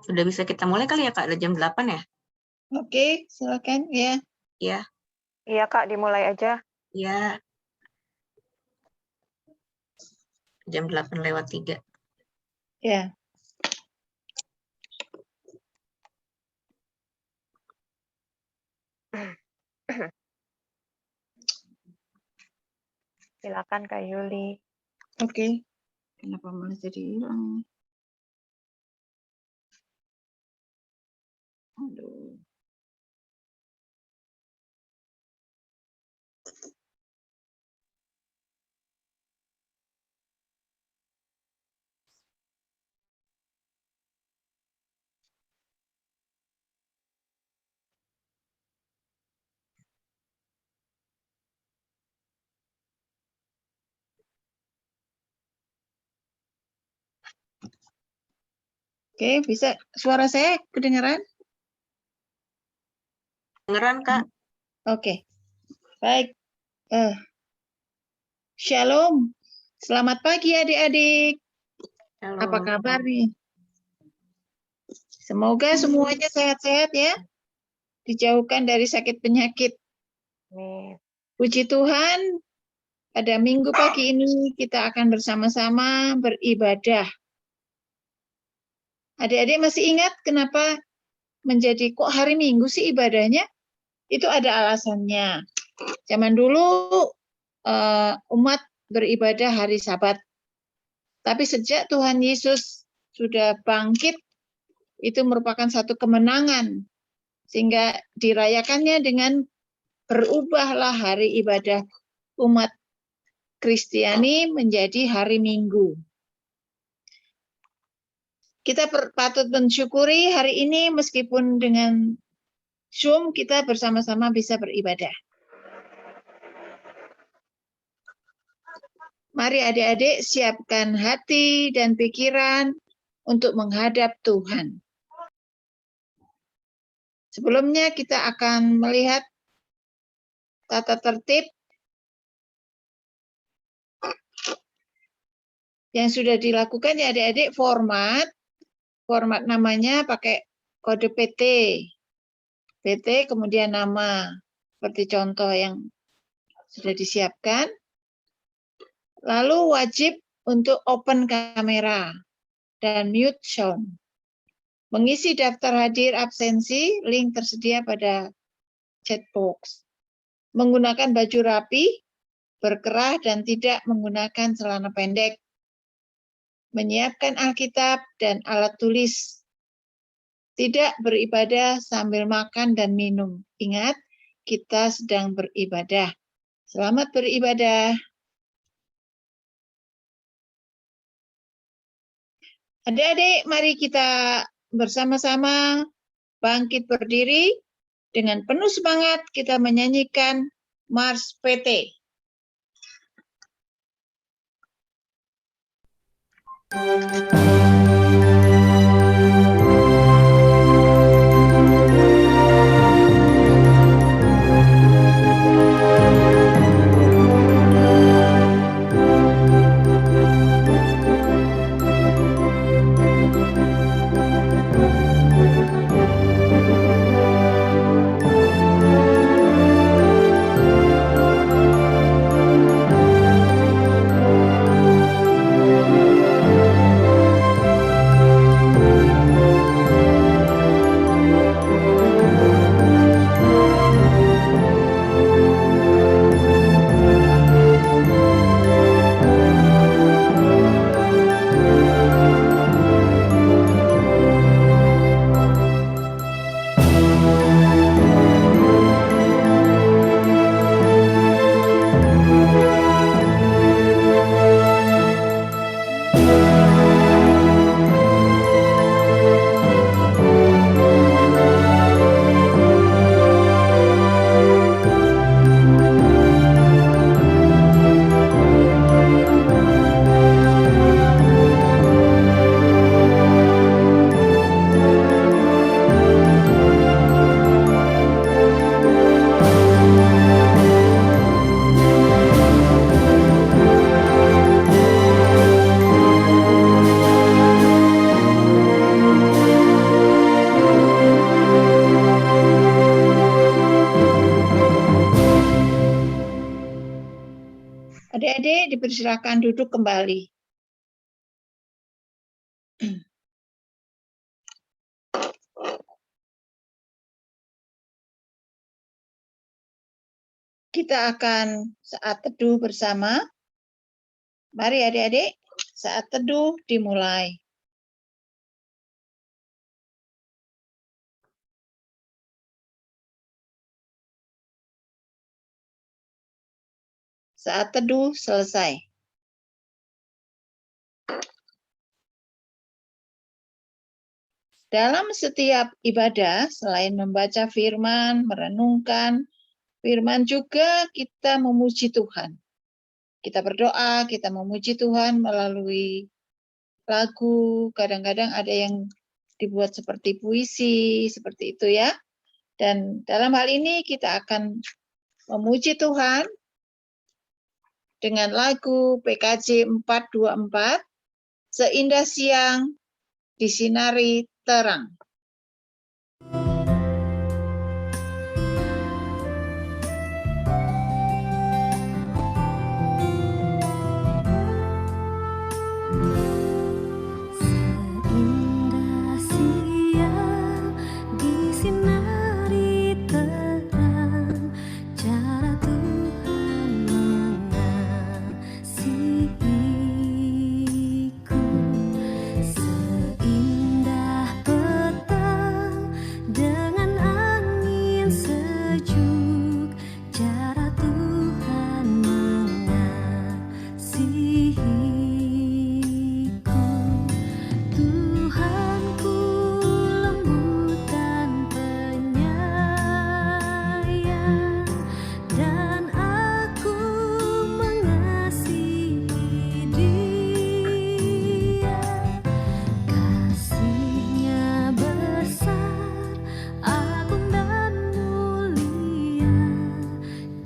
Sudah bisa kita mulai kali ya, Kak? Udah jam 8 ya? Oke, silakan ya. Iya. Iya, Kak, dimulai aja. Iya. Jam 8:03. Ya. Silakan Kak Yuli. Oke. Kenapa malah jadi hilang? Aduh. Oke, bisa suara saya kedengaran? Dengeran, Kak? Oke. Baik. Shalom. Selamat pagi adik-adik. Halo. Apa kabar nih? Semoga semuanya sehat-sehat ya. Dijauhkan dari sakit penyakit. Amin. Puji Tuhan, pada minggu pagi ini kita akan bersama-sama beribadah. Adik-adik masih ingat kenapa menjadi kok hari Minggu sih ibadahnya? Itu ada alasannya. Zaman dulu umat beribadah hari Sabat. Tapi sejak Tuhan Yesus sudah bangkit, itu merupakan satu kemenangan. Sehingga dirayakannya dengan berubahlah hari ibadah umat Kristiani menjadi hari Minggu. Kita patut mensyukuri hari ini meskipun dengan Zoom kita bersama-sama bisa beribadah. Mari adik-adik siapkan hati dan pikiran untuk menghadap Tuhan. Sebelumnya kita akan melihat tata tertib yang sudah dilakukan ya adik-adik, format namanya pakai kode PT. PT kemudian nama, seperti contoh yang sudah disiapkan. Lalu wajib untuk open kamera dan mute sound. Mengisi daftar hadir absensi, link tersedia pada chat box. Menggunakan baju rapi, berkerah dan tidak menggunakan celana pendek. Menyiapkan Alkitab dan alat tulis. Tidak beribadah sambil makan dan minum. Ingat, kita sedang beribadah. Selamat beribadah. Adik-adik, mari kita bersama-sama bangkit berdiri. Dengan penuh semangat kita menyanyikan Mars PT. dipersilakan duduk kembali. Kita akan saat teduh bersama. Mari adik-adik, saat teduh dimulai. Saat teduh selesai. Dalam setiap ibadah, selain membaca firman, merenungkan firman, juga kita memuji Tuhan. Kita berdoa, kita memuji Tuhan melalui lagu, kadang-kadang ada yang dibuat seperti puisi, seperti itu ya. Dan dalam hal ini kita akan memuji Tuhan dengan lagu PKJ 424, Seindah Siang Disinari Terang. Seindah siang disinari terang, cara Tuhan mengasihiku. Seindah petang dengan angin sejuk, cara Tuhan mengasihiku. Tuhanku lembut dan penyayang, dan aku mengasihi Dia. Kasih-Nya besar, agung dan mulia,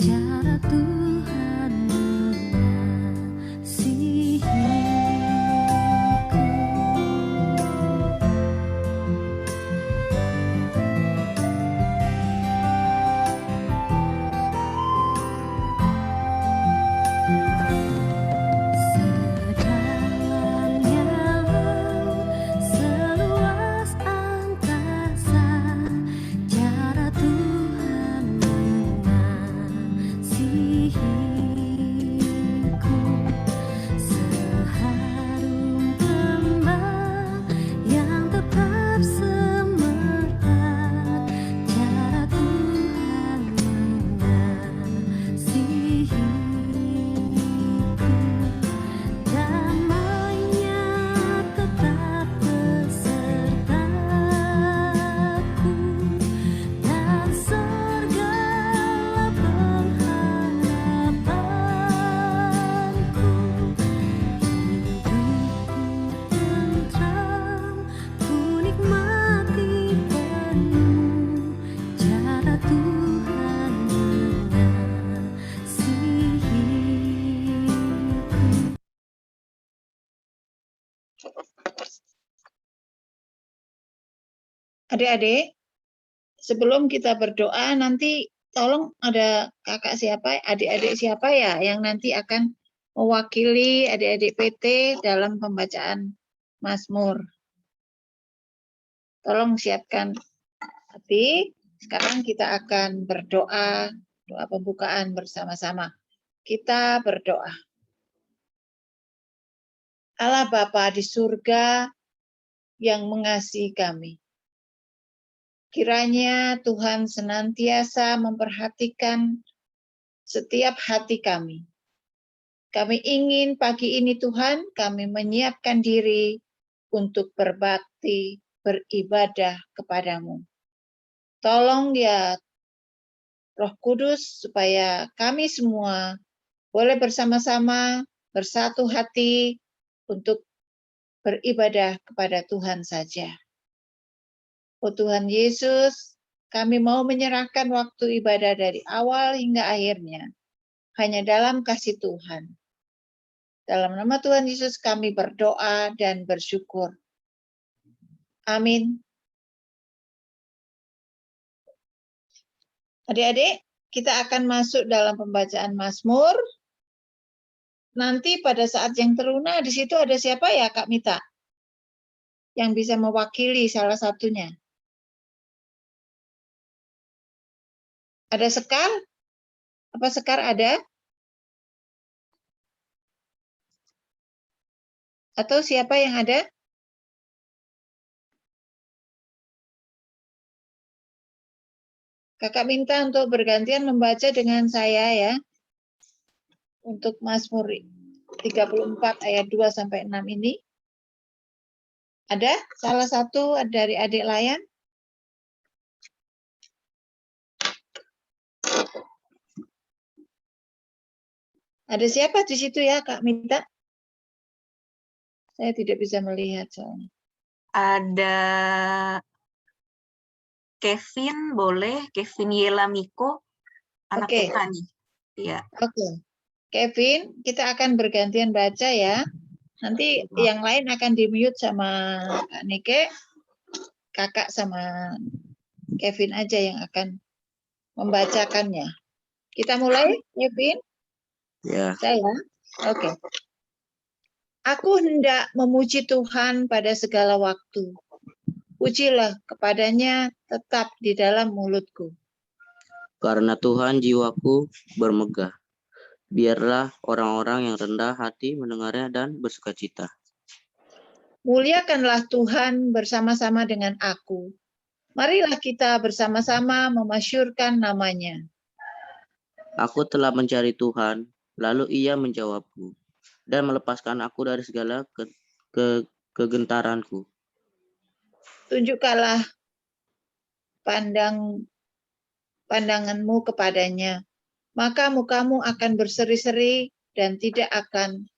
cara Tuhan mengasihiku. Sedalamnya laut, seluas angkasa, cara Tuhan mengasihiku. Seharum kembang yang tetap semerbak, cara Tuhan mengasihiku. Damai-Nya tetap besertaku, dan segala pengharapanku. Hidupku tentram, ku nikmati penuh, cara Tuhan mengasihiku. Adik-adik, sebelum kita berdoa, nanti tolong ada kakak siapa, adik-adik siapa ya yang nanti akan mewakili adik-adik PT dalam pembacaan Mazmur. Tolong siapkan hati. Sekarang kita akan berdoa, doa pembukaan bersama-sama. Kita berdoa. Allah Bapa di surga yang mengasihi kami, kiranya Tuhan senantiasa memperhatikan setiap hati kami. Kami ingin pagi ini Tuhan, kami menyiapkan diri untuk berbakti, beribadah kepadamu. Tolong ya Roh Kudus supaya kami semua boleh bersama-sama bersatu hati untuk beribadah kepada Tuhan saja. Oh Tuhan Yesus, kami mau menyerahkan waktu ibadah dari awal hingga akhirnya hanya dalam kasih Tuhan. Dalam nama Tuhan Yesus kami berdoa dan bersyukur. Amin. Adik-adik, kita akan masuk dalam pembacaan Mazmur. nanti pada saat yang teruna di situ ada siapa ya Kak Mita? Yang bisa mewakili salah satunya. Ada Sekar? Apa Sekar ada? Atau siapa yang ada? Kakak minta untuk bergantian membaca dengan saya ya. Untuk Mazmur 34 ayat 2 sampai 6 ini. Ada salah satu dari adik layan? Ada siapa di situ ya Kak Minta? Saya tidak bisa melihat soalnya. Ada Kevin, boleh. Kevin Yelamiko, anak Oke. TK nih. Iya. Oke. Kevin, kita akan bergantian baca ya. Nanti yang lain akan di-mute sama Kak Nike, kakak sama Kevin aja yang akan membacakannya. Kita mulai, Kevin? Ya, Saya? Oke. Aku hendak memuji Tuhan pada segala waktu. Pujilah kepadanya tetap di dalam mulutku. karena Tuhan jiwaku bermegah. Biarlah orang-orang yang rendah hati mendengarnya dan bersukacita. Muliakanlah Tuhan bersama-sama dengan aku. Marilah kita bersama-sama memasyurkan namanya. Aku telah mencari Tuhan, lalu Ia menjawabku dan melepaskan aku dari segala kegentaranku. Tunjukkanlah pandanganmu kepadanya, maka mukamu akan berseri-seri dan tidak akan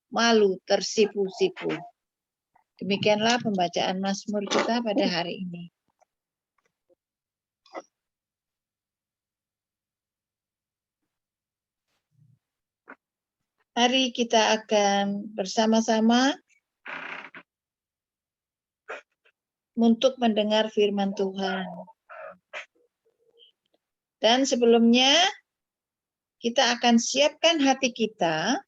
malu tersipu-sipu. Demikianlah pembacaan Mazmur kita pada hari ini. Mari kita akan bersama-sama untuk mendengar firman Tuhan. Dan sebelumnya kita akan siapkan hati kita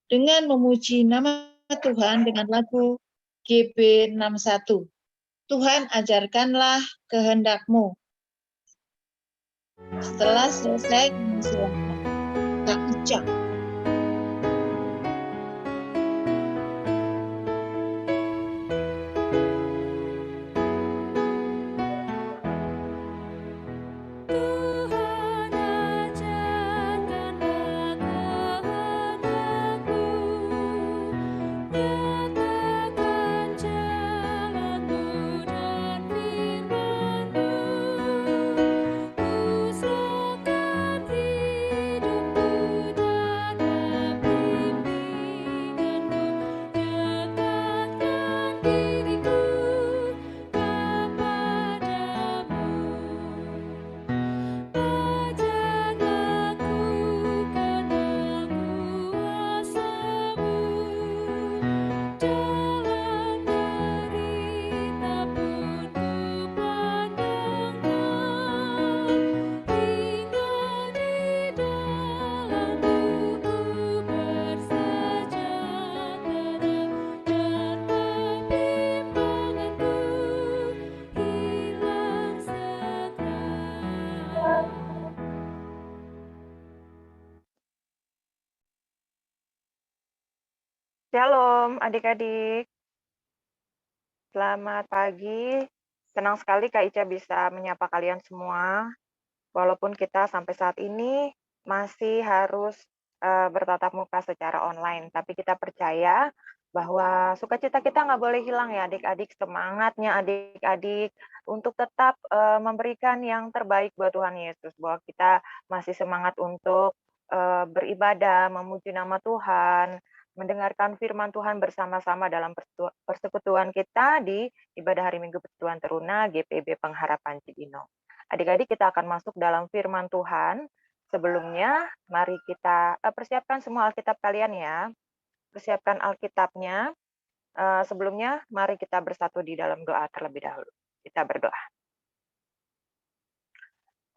dengan memuji nama Tuhan dengan lagu GB 61. Tuhan ajarkanlah kehendak-Mu. Setelah selesai, silakan kita ucap. Tuhan ajarkanlah kehendak-Mu, nyatakan jalan-Mu dan firman-Mu. Usahakan hidupku dalam bimbingan-Mu, dekatkan diriku kepadamu. Ajarlah ku kenal kuasa-Mu, dalam derita pun ku pandangkan, hingga di dalam-Mu ku bersejahtera, dan kebimbanganku hilang segera. Shalom adik-adik, selamat pagi. Senang sekali Kak Ica bisa menyapa kalian semua. Walaupun kita sampai saat ini masih harus bertatap muka secara online, tapi kita percaya bahwa sukacita kita nggak boleh hilang ya adik-adik, semangatnya adik-adik untuk tetap memberikan yang terbaik buat Tuhan Yesus, bahwa kita masih semangat untuk beribadah, memuji nama Tuhan, mendengarkan firman Tuhan bersama-sama dalam persekutuan kita di ibadah hari Minggu Persekutuan Teruna GPB Pengharapan Cibinong. Adik-adik, kita akan masuk dalam firman Tuhan. Sebelumnya, mari kita persiapkan semua Alkitab kalian ya. Persiapkan Alkitabnya. Sebelumnya, mari kita bersatu di dalam doa terlebih dahulu. Kita berdoa.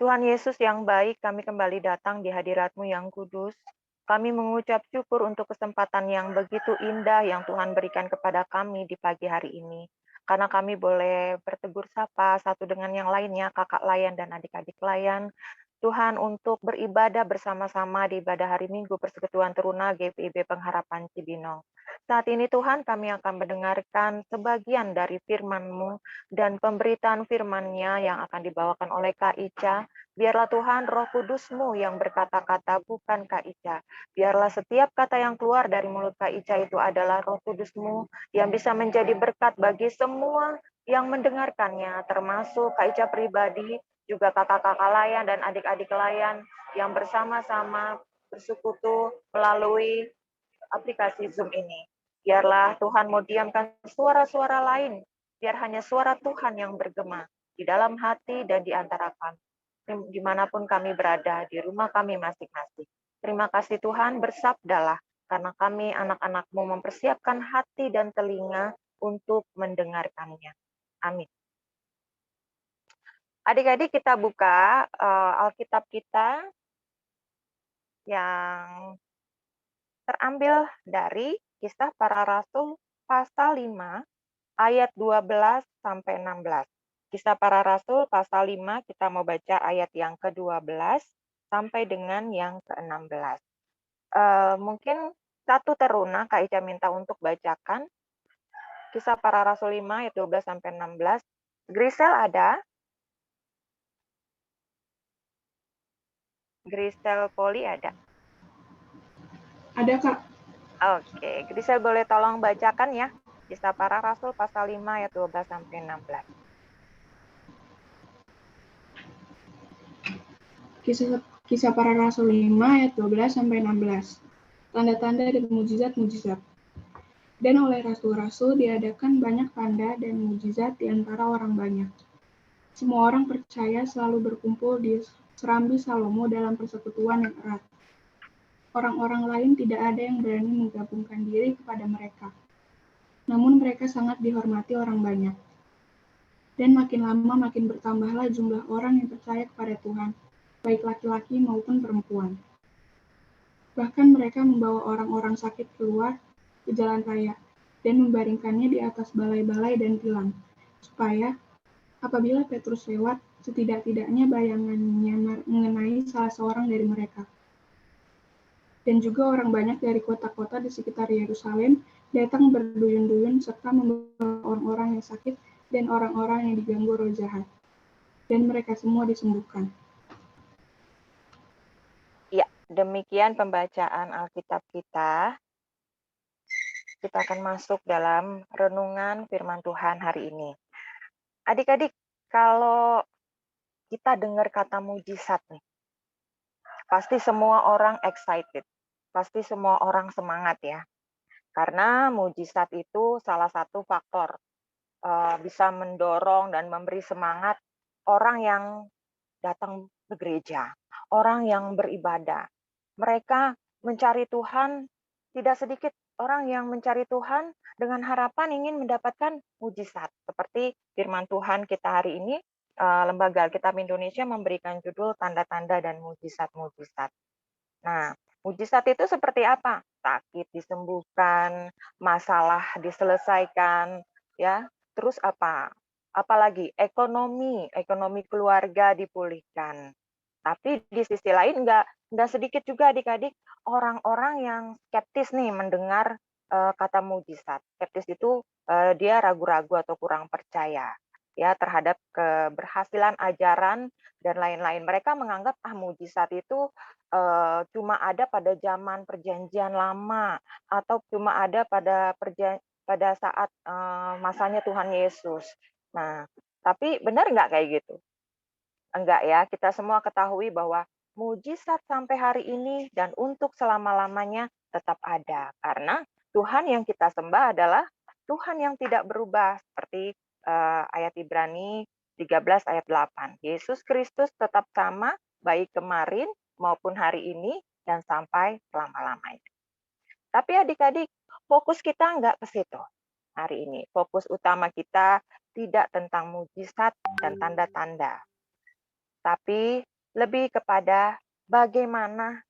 Tuhan Yesus yang baik, kami kembali datang di hadirat-Mu yang kudus. Kami mengucap syukur untuk kesempatan yang begitu indah yang Tuhan berikan kepada kami di pagi hari ini. Karena kami boleh bertegur sapa satu dengan yang lainnya, kakak layan dan adik-adik layan. Tuhan, untuk beribadah bersama-sama di ibadah hari Minggu Persekutuan Teruna GPIB Pengharapan Cibinong. Saat ini Tuhan, kami akan mendengarkan sebagian dari firman-Mu dan pemberitaan firman-Nya yang akan dibawakan oleh Kak Ica. Biarlah Tuhan Roh Kudus-Mu yang berkata-kata, bukan Kak Ica. Biarlah setiap kata yang keluar dari mulut Kak Ica itu adalah Roh Kudus-Mu yang bisa menjadi berkat bagi semua yang mendengarkannya, termasuk Kak Ica pribadi, juga kakak-kakak layan dan adik-adik layan yang bersama-sama bersekutu melalui aplikasi Zoom ini. Biarlah Tuhan mau diamkan suara-suara lain, biar hanya suara Tuhan yang bergema di dalam hati dan di antara kami, dimanapun kami berada, di rumah kami masing-masing. Terima kasih Tuhan, bersabdalah, karena kami anak-anak-Mu mempersiapkan hati dan telinga untuk mendengarkannya. Amin. Adik-adik, kita buka Alkitab kita yang terambil dari Kisah Para Rasul pasal 5 ayat 12 sampai 16. Kisah Para Rasul pasal 5 kita mau baca ayat yang ke-12 sampai dengan yang ke-16. Mungkin satu teruna Kak Ica minta untuk bacakan Kisah Para Rasul 5 ayat 12 sampai 16. Grisel ada? Grisel Poli ada? Ada, Kak. Oke, Grisel boleh tolong bacakan ya. Kisah Para Rasul pasal 5 ayat 12 sampai 16. Kisah Para Rasul 5 ayat 12 sampai 16. Tanda-tanda dan mujizat-mujizat. Dan oleh rasul-rasul diadakan banyak tanda dan mujizat di antara orang banyak. Semua orang percaya selalu berkumpul di serambi Salomo dalam persekutuan yang erat. Orang-orang lain tidak ada yang berani menggabungkan diri kepada mereka. Namun mereka sangat dihormati orang banyak. Dan makin lama makin bertambahlah jumlah orang yang percaya kepada Tuhan, baik laki-laki maupun perempuan. Bahkan mereka membawa orang-orang sakit keluar ke jalan raya dan membaringkannya di atas balai-balai dan tilang, supaya apabila Petrus lewat, setidak-tidaknya bayangannya mengenai salah seorang dari mereka. Dan juga orang banyak dari kota-kota di sekitar Yerusalem datang berduyun-duyun serta membawa orang-orang yang sakit dan orang-orang yang diganggu roh jahat. Dan mereka semua disembuhkan. Ya, demikian pembacaan Alkitab kita. Kita akan masuk dalam renungan firman Tuhan hari ini. Adik-adik, kalau kita dengar kata mujizat nih, pasti semua orang excited. Pasti semua orang semangat ya. Karena mujizat itu salah satu faktor bisa mendorong dan memberi semangat orang yang datang ke gereja, orang yang beribadah. Mereka mencari Tuhan, tidak sedikit orang yang mencari Tuhan dengan harapan ingin mendapatkan mujizat. Seperti firman Tuhan kita hari ini, Lembaga Alkitab Indonesia memberikan judul tanda-tanda dan mujizat-mujizat. Nah, mujizat itu seperti apa? Sakit disembuhkan, masalah diselesaikan, ya. Terus apa? Apalagi ekonomi keluarga dipulihkan. Tapi di sisi lain nggak sedikit juga adik-adik orang-orang yang skeptis nih mendengar kata mujizat. Skeptis itu dia ragu-ragu atau kurang percaya ya terhadap keberhasilan ajaran dan lain-lain. Mereka menganggap mujizat itu cuma ada pada zaman perjanjian lama atau cuma ada pada saat masanya Tuhan Yesus. Nah, tapi benar nggak kayak gitu? Enggak ya, kita semua ketahui bahwa mujizat sampai hari ini dan untuk selama-lamanya tetap ada. Karena Tuhan yang kita sembah adalah Tuhan yang tidak berubah. Seperti ayat Ibrani 13 ayat 8. Yesus Kristus tetap sama, baik kemarin maupun hari ini dan sampai selama-lamanya. Tapi adik-adik, fokus kita enggak ke situ hari ini. Fokus utama kita tidak tentang mujizat dan tanda-tanda. Tapi lebih kepada bagaimana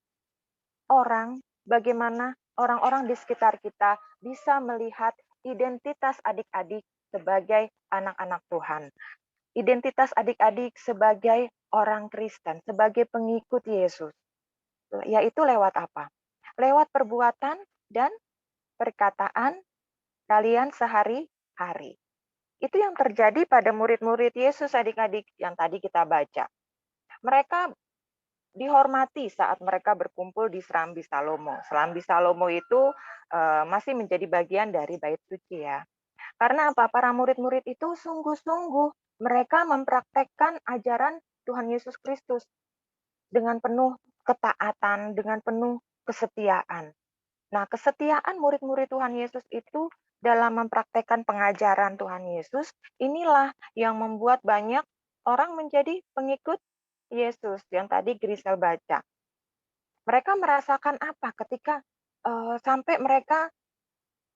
orang-orang di sekitar kita bisa melihat identitas adik-adik sebagai anak-anak Tuhan. Identitas adik-adik sebagai orang Kristen, sebagai pengikut Yesus. Yaitu lewat apa? Lewat perbuatan dan perkataan kalian sehari-hari. Itu yang terjadi pada murid-murid Yesus adik-adik yang tadi kita baca. Mereka dihormati saat mereka berkumpul di Serambi Salomo. Serambi Salomo itu masih menjadi bagian dari Bait Suci ya. Karena apa? Para murid-murid itu sungguh-sungguh mereka mempraktekkan ajaran Tuhan Yesus Kristus dengan penuh ketaatan, dengan penuh kesetiaan. Nah, kesetiaan murid-murid Tuhan Yesus itu dalam mempraktekkan pengajaran Tuhan Yesus, inilah yang membuat banyak orang menjadi pengikut Yesus yang tadi Grisel baca. Mereka merasakan apa ketika sampai mereka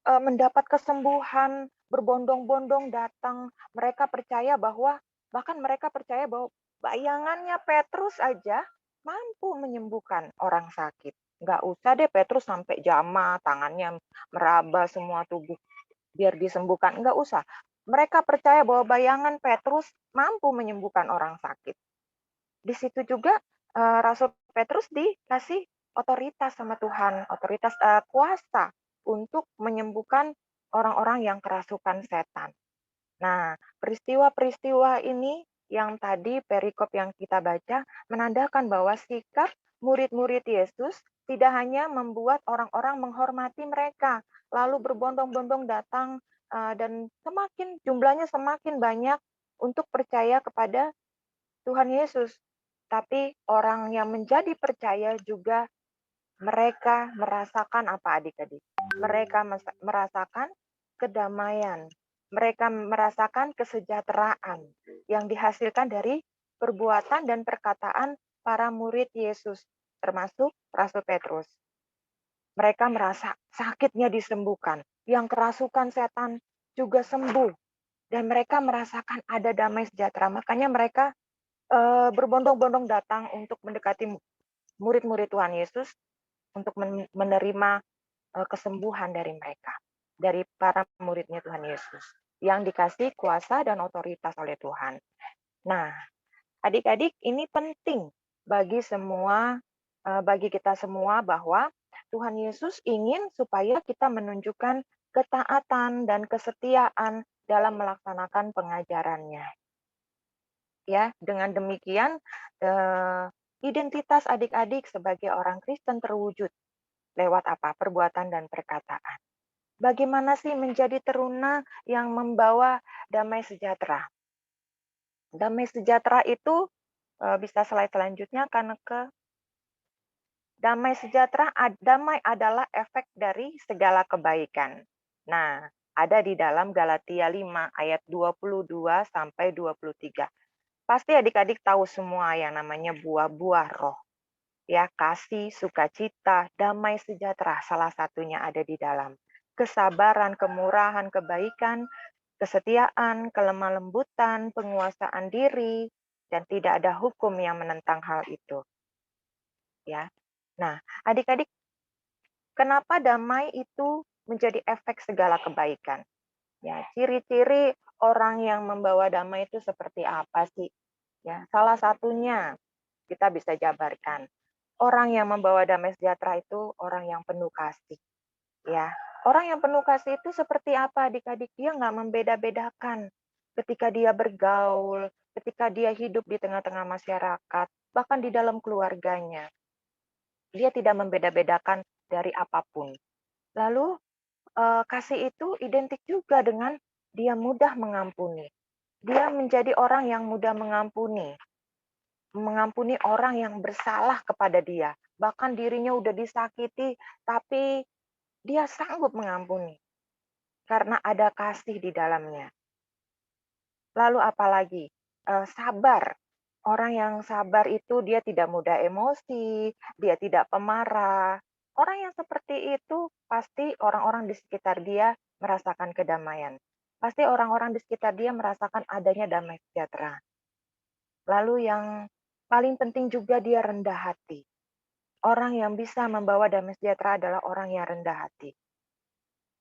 mendapat kesembuhan, berbondong-bondong datang. Mereka percaya bahwa, bahkan mereka percaya bahwa bayangannya Petrus aja mampu menyembuhkan orang sakit. Nggak usah deh Petrus sampai jama, tangannya meraba semua tubuh biar disembuhkan. Nggak usah. Mereka percaya bahwa bayangan Petrus mampu menyembuhkan orang sakit. Di situ juga Rasul Petrus dikasih otoritas sama Tuhan, otoritas kuasa untuk menyembuhkan orang-orang yang kerasukan setan. Nah, peristiwa-peristiwa ini yang tadi perikop yang kita baca menandakan bahwa sikap murid-murid Yesus tidak hanya membuat orang-orang menghormati mereka, lalu berbondong-bondong datang dan semakin jumlahnya semakin banyak untuk percaya kepada Tuhan Yesus. Tapi orang yang menjadi percaya juga mereka merasakan apa adik-adik? Mereka merasakan kedamaian. Mereka merasakan kesejahteraan yang dihasilkan dari perbuatan dan perkataan para murid Yesus, termasuk Rasul Petrus. Mereka merasa sakitnya disembuhkan, yang kerasukan setan juga sembuh, dan mereka merasakan ada damai sejahtera. Makanya mereka berbondong-bondong datang untuk mendekati murid-murid Tuhan Yesus untuk menerima kesembuhan dari mereka, dari para muridnya Tuhan Yesus yang dikasih kuasa dan otoritas oleh Tuhan. Nah, adik-adik, ini penting bagi semua, bagi kita semua bahwa Tuhan Yesus ingin supaya kita menunjukkan ketaatan dan kesetiaan dalam melaksanakan pengajarannya. Ya, dengan demikian identitas adik-adik sebagai orang Kristen terwujud lewat apa? Perbuatan dan perkataan. Bagaimana sih menjadi teruna yang membawa damai sejahtera? Damai sejahtera itu bisa slide selanjutnya karena damai sejahtera, damai adalah efek dari segala kebaikan. Nah, ada di dalam Galatia 5 ayat 22 sampai 23. Pasti adik-adik tahu semua yang namanya buah-buah roh. Ya, kasih, sukacita, damai sejahtera, salah satunya ada di dalam. Kesabaran, kemurahan, kebaikan, kesetiaan, kelemah lembutan, penguasaan diri, dan tidak ada hukum yang menentang hal itu. Ya. Nah, adik-adik, kenapa damai itu menjadi efek segala kebaikan? Ya, ciri-ciri orang yang membawa damai itu seperti apa sih? Ya, salah satunya kita bisa jabarkan. Orang yang membawa damai sejahtera itu orang yang penuh kasih. Ya, orang yang penuh kasih itu seperti apa adik-adik? Dia nggak membeda-bedakan ketika dia bergaul, ketika dia hidup di tengah-tengah masyarakat, bahkan di dalam keluarganya. Dia tidak membeda-bedakan dari apapun. Lalu kasih itu identik juga dengan dia mudah mengampuni. Dia menjadi orang yang mudah mengampuni orang yang bersalah kepada dia. Bahkan dirinya udah disakiti, tapi dia sanggup mengampuni. Karena ada kasih di dalamnya. Lalu apalagi? Sabar. Orang yang sabar itu dia tidak mudah emosi, dia tidak pemarah. Orang yang seperti itu pasti orang-orang di sekitar dia merasakan kedamaian. Pasti orang-orang di sekitar dia merasakan adanya damai sejahtera. Lalu yang paling penting juga dia rendah hati. Orang yang bisa membawa damai sejahtera adalah orang yang rendah hati.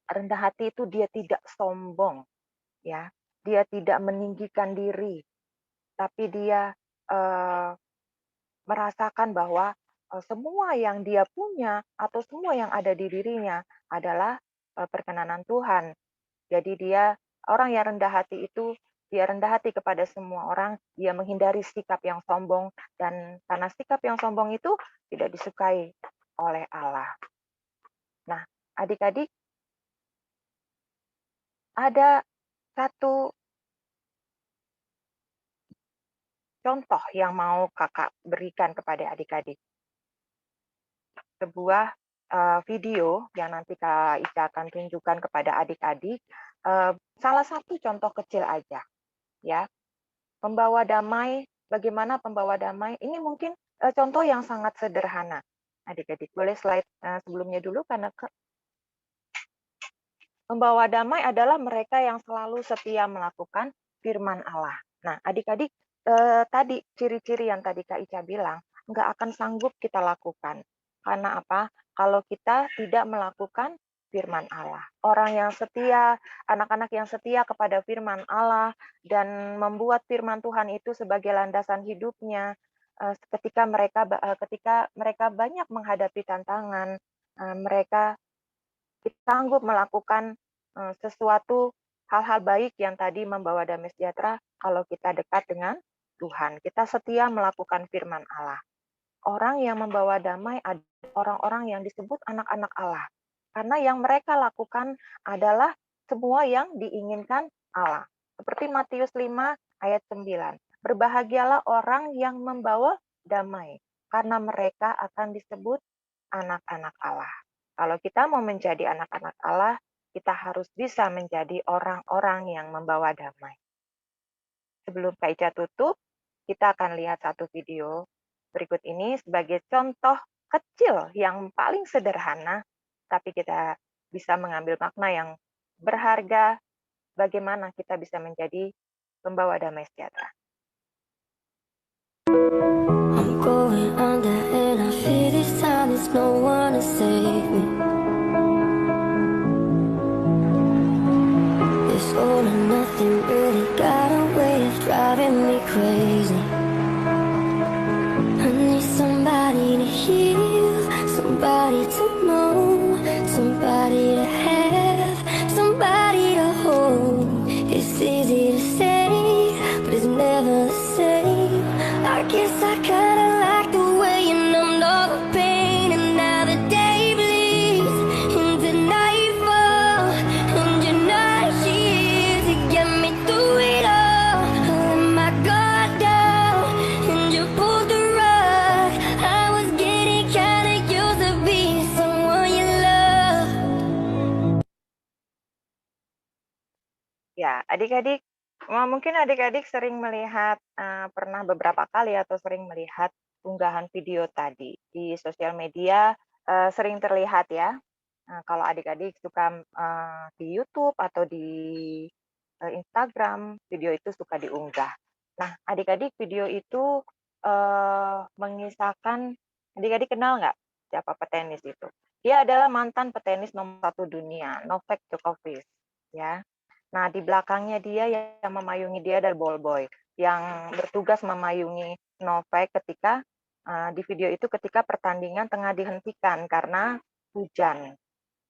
Rendah hati itu dia tidak sombong, ya. Dia tidak meninggikan diri, tapi dia merasakan bahwa semua yang dia punya atau semua yang ada di dirinya adalah perkenanan Tuhan. Jadi dia orang yang rendah hati itu dia rendah hati kepada semua orang, dia menghindari sikap yang sombong dan karena sikap yang sombong itu tidak disukai oleh Allah. Nah, adik-adik ada satu contoh yang mau kakak berikan kepada adik-adik. Sebuah video yang nanti Kak Ica akan tunjukkan kepada adik-adik. Salah satu contoh kecil aja, ya. Pembawa damai, bagaimana pembawa damai? Ini mungkin contoh yang sangat sederhana. Adik-adik, boleh slide sebelumnya dulu karena pembawa damai adalah mereka yang selalu setia melakukan firman Allah. Nah, adik-adik, tadi ciri-ciri yang tadi Kak Ica bilang, nggak akan sanggup kita lakukan. Karena apa? Kalau kita tidak melakukan firman Allah. Orang yang setia, anak-anak yang setia kepada firman Allah, dan membuat firman Tuhan itu sebagai landasan hidupnya, ketika mereka banyak menghadapi tantangan, mereka sanggup melakukan sesuatu hal-hal baik yang tadi membawa damai sejahtera kalau kita dekat dengan Tuhan. Kita setia melakukan firman Allah. Orang yang membawa damai adalah orang-orang yang disebut anak-anak Allah. Karena yang mereka lakukan adalah semua yang diinginkan Allah. Seperti Matius 5 ayat 9. Berbahagialah orang yang membawa damai, karena mereka akan disebut anak-anak Allah. Kalau kita mau menjadi anak-anak Allah, kita harus bisa menjadi orang-orang yang membawa damai. Sebelum Kak Ica tutup, kita akan lihat satu video berikut ini sebagai contoh kecil yang paling sederhana, tapi kita bisa mengambil makna yang berharga bagaimana kita bisa menjadi pembawa damai sejahtera. I'm going under and I feel this time there's no one to save me. This all or nothing really got a way of driving me crazy. I need somebody to heal, somebody to know, somebody to have, somebody to hold. It's easy to say, but it's never the same. I guess I kinda like the way you numbed all the pain, and now the day bleeds into nightfall, and you're not here to get me through it all. I let my guard down, and you pulled the rug. I was getting kinda used to being someone you love. Ya, adik-adik, mungkin adik-adik sering melihat, pernah beberapa kali atau sering melihat unggahan video tadi di sosial media, sering terlihat ya. Kalau adik-adik suka di YouTube atau di Instagram, video itu suka diunggah. Nah, adik-adik video itu mengisahkan, adik-adik kenal nggak siapa petenis itu? Dia adalah mantan petenis nomor 1 dunia, Novak Djokovic, ya. Nah, di belakangnya dia yang memayungi dia adalah ballboy yang bertugas memayungi Novak ketika di video itu ketika pertandingan tengah dihentikan karena hujan.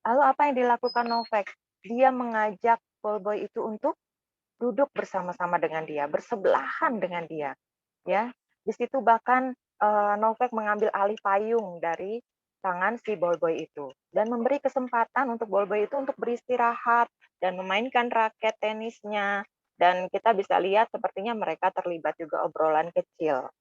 Lalu apa yang dilakukan Novak? Dia mengajak ballboy itu untuk duduk bersama-sama dengan dia, bersebelahan dengan dia. Ya, di situ bahkan Novak mengambil alih payung dari tangan si ballboy itu dan memberi kesempatan untuk ballboy itu untuk beristirahat dan memainkan raket tenisnya, dan kita bisa lihat sepertinya mereka terlibat juga obrolan kecil.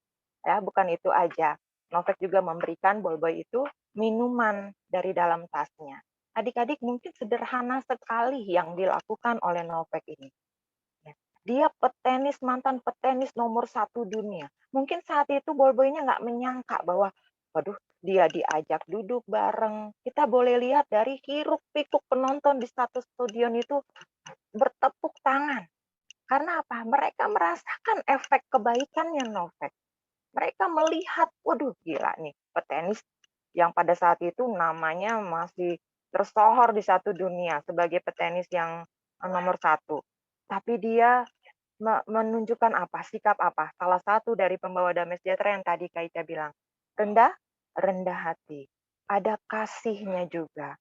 Ya, bukan itu aja. Novak juga memberikan ballboy itu minuman dari dalam tasnya. Adik-adik, mungkin sederhana sekali yang dilakukan oleh Novak ini. Dia petenis, mantan petenis nomor 1 dunia. Mungkin saat itu ballboy-nya nggak menyangka bahwa, waduh, dia diajak duduk bareng. Kita boleh lihat dari hiruk-pikuk penonton di satu stadion itu bertepuk tangan. Karena apa? Mereka merasakan efek kebaikannya Novak. Mereka melihat, waduh gila nih, petenis yang pada saat itu namanya masih tersohor di satu dunia sebagai petenis yang nomor satu. Tapi dia menunjukkan apa, sikap apa. Salah satu dari pembawa damai sejahtera yang tadi Kak Ica bilang, rendah hati. Ada kasihnya juga,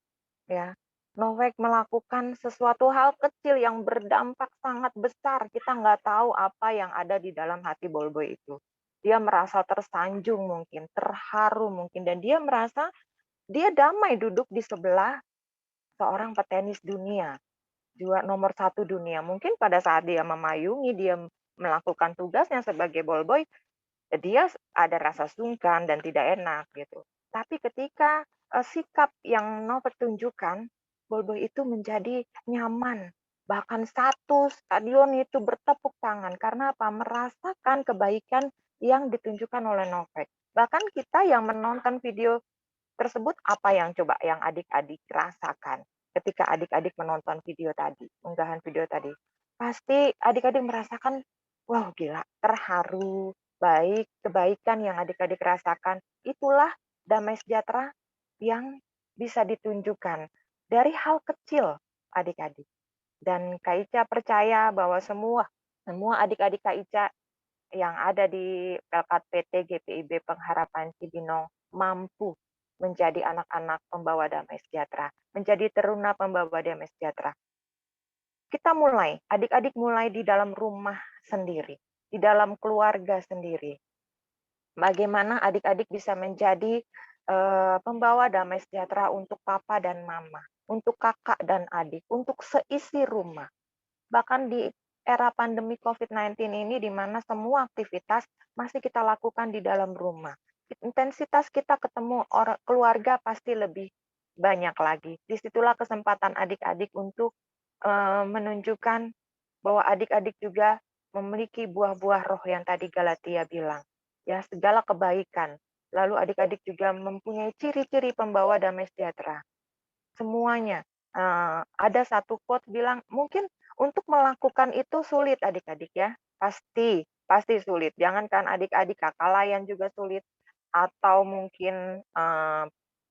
ya. Novek melakukan sesuatu hal kecil yang berdampak sangat besar. Kita nggak tahu apa yang ada di dalam hati Bolboy itu. Dia merasa tersanjung mungkin, terharu mungkin, dan dia merasa dia damai duduk di sebelah seorang petenis dunia, juara nomor 1 dunia. Mungkin pada saat dia memayungi, dia melakukan tugasnya sebagai ballboy, dia ada rasa sungkan dan tidak enak gitu. Tapi ketika sikap yang Novek tunjukkan, ballboy itu menjadi nyaman. Bahkan satu stadion itu bertepuk tangan karena apa? Merasakan kebaikan yang ditunjukkan oleh Novek. Bahkan kita yang menonton video tersebut, apa yang coba yang adik-adik rasakan ketika adik-adik menonton video tadi, unggahan video tadi? Pasti adik-adik merasakan, wow gila, terharu, baik, kebaikan yang adik-adik rasakan. Itulah damai sejahtera yang bisa ditunjukkan dari hal kecil adik-adik. Dan Kak Ica percaya bahwa semua adik-adik Kak Ica yang ada di Pelkat PT GPIB Pengharapan Cibinong mampu menjadi anak-anak pembawa damai sejahtera, menjadi teruna pembawa damai sejahtera. Kita mulai, adik-adik mulai di dalam rumah sendiri, di dalam keluarga sendiri. Bagaimana adik-adik bisa menjadi pembawa damai sejahtera untuk papa dan mama, untuk kakak dan adik, untuk seisi rumah. Bahkan di era pandemi COVID-19 ini, di mana semua aktivitas masih kita lakukan di dalam rumah. Intensitas kita ketemu orang keluarga pasti lebih banyak lagi. Disitulah kesempatan adik-adik untuk menunjukkan bahwa adik-adik juga memiliki buah-buah roh yang tadi Galatia bilang. Ya, segala kebaikan. Lalu adik-adik juga mempunyai ciri-ciri pembawa damai sejahtera. Semuanya. Ada satu quote bilang, mungkin untuk melakukan itu sulit adik-adik ya. Pasti sulit. Jangankan adik-adik, kakak layan juga sulit. Atau mungkin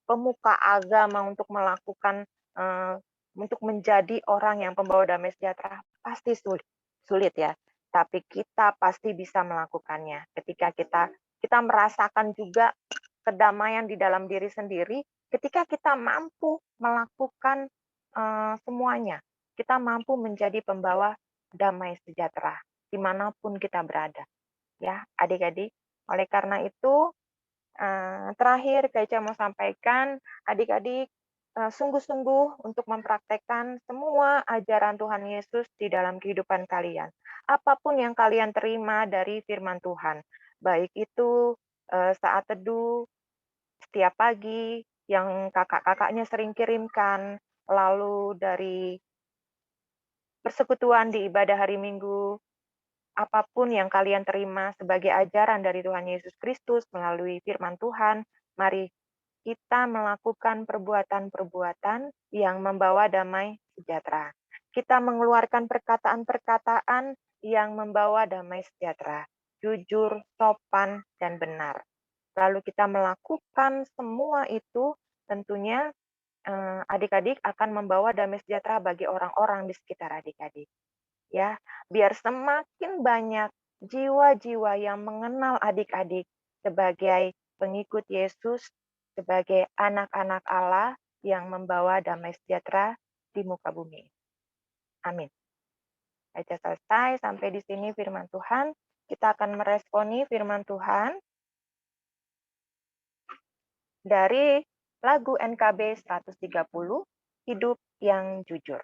pemuka agama untuk melakukan, untuk menjadi orang yang pembawa damai sejahtera, pasti sulit ya. Tapi kita pasti bisa melakukannya. Ketika kita merasakan juga kedamaian di dalam diri sendiri, ketika kita mampu melakukan semuanya, kita mampu menjadi pembawa damai sejahtera dimanapun kita berada. Ya, adik-adik. Oleh karena itu, terakhir Kak Ica mau sampaikan, adik-adik sungguh-sungguh untuk mempraktekkan semua ajaran Tuhan Yesus di dalam kehidupan kalian. Apapun yang kalian terima dari firman Tuhan, baik itu saat teduh setiap pagi yang kakak-kakaknya sering kirimkan, lalu dari persekutuan di ibadah hari Minggu, apapun yang kalian terima sebagai ajaran dari Tuhan Yesus Kristus melalui firman Tuhan, mari kita melakukan perbuatan-perbuatan yang membawa damai sejahtera. Kita mengeluarkan perkataan-perkataan yang membawa damai sejahtera, jujur, sopan, dan benar. Lalu kita melakukan semua itu, tentunya adik-adik akan membawa damai sejahtera bagi orang-orang di sekitar adik-adik. Ya, biar semakin banyak jiwa-jiwa yang mengenal adik-adik sebagai pengikut Yesus, sebagai anak-anak Allah yang membawa damai sejahtera di muka bumi. Amin. Baca selesai, sampai di sini firman Tuhan. Kita akan meresponi firman Tuhan dari lagu NKB 130, Hidup yang Jujur.